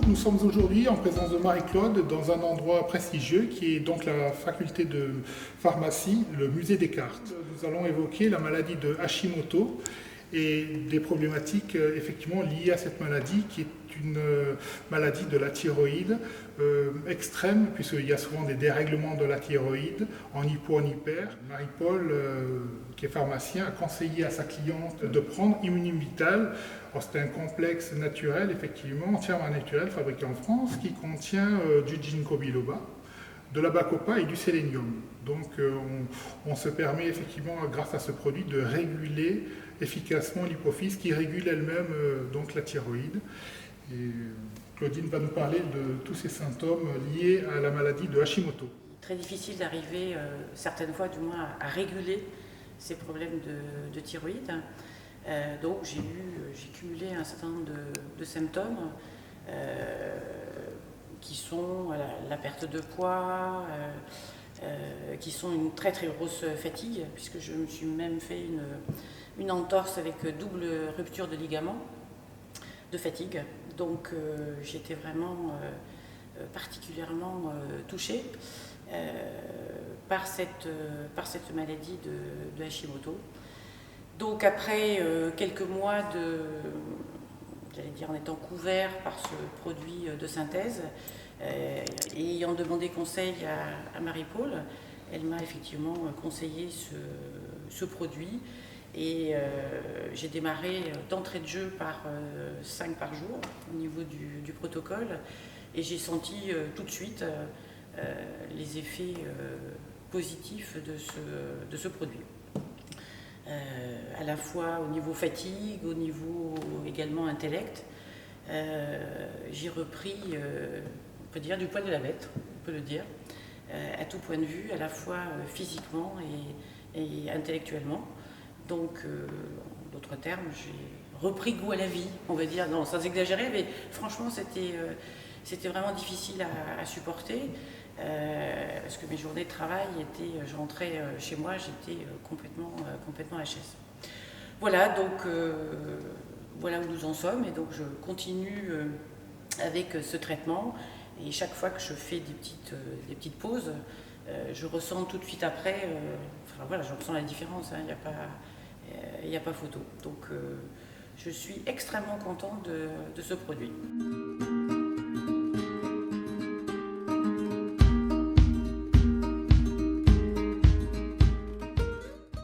Nous sommes aujourd'hui en présence de Marie-Claude dans un endroit prestigieux qui est donc la faculté de pharmacie, le musée Descartes. Nous allons évoquer la maladie de Hashimoto et des problématiques effectivement liées à cette maladie qui est une maladie de la thyroïde extrême puisqu'il y a souvent des dérèglements de la thyroïde en hypo, en hyper. Marie-Paul, qui est pharmacien, a conseillé à sa cliente de prendre Immunivital. C'est un complexe naturel, effectivement, entièrement naturel, fabriqué en France, qui contient du ginkgo biloba, de la bacopa et du sélénium. Donc on se permet effectivement, grâce à ce produit, de réguler efficacement l'hypophyse qui régule elle-même donc la thyroïde. Et Claudine va nous parler de tous ces symptômes liés à la maladie de Hashimoto. Très difficile d'arriver, certaines fois du moins, à réguler ces problèmes de thyroïde. Donc j'ai cumulé un certain nombre de symptômes qui sont la perte de poids, qui sont une très très grosse fatigue, puisque je me suis même fait une entorse avec double rupture de ligament de fatigue. Donc j'étais vraiment particulièrement touchée par cette maladie de Hashimoto. Donc après quelques mois j'allais dire en étant couvert par ce produit de synthèse, et ayant demandé conseil à Marie-Paul, elle m'a effectivement conseillé ce produit. Et j'ai démarré d'entrée de jeu par 5 par jour au niveau du protocole, et j'ai senti tout de suite les effets positifs de ce produit. À la fois au niveau fatigue, au niveau également intellect. J'ai repris, on peut dire, du poil de la bête, on peut le dire, à tout point de vue, à la fois physiquement et intellectuellement. Donc, en d'autres termes, j'ai repris goût à la vie, on va dire, non, sans exagérer, mais franchement, c'était vraiment difficile à supporter, parce que mes journées de travail je rentrais chez moi, j'étais complètement HS. Voilà, donc, voilà où nous en sommes, et donc je continue avec ce traitement, et chaque fois que je fais des petites pauses, je ressens tout de suite après, voilà, je ressens la différence, hein, il n'y a pas photo. Donc je suis extrêmement contente de ce produit.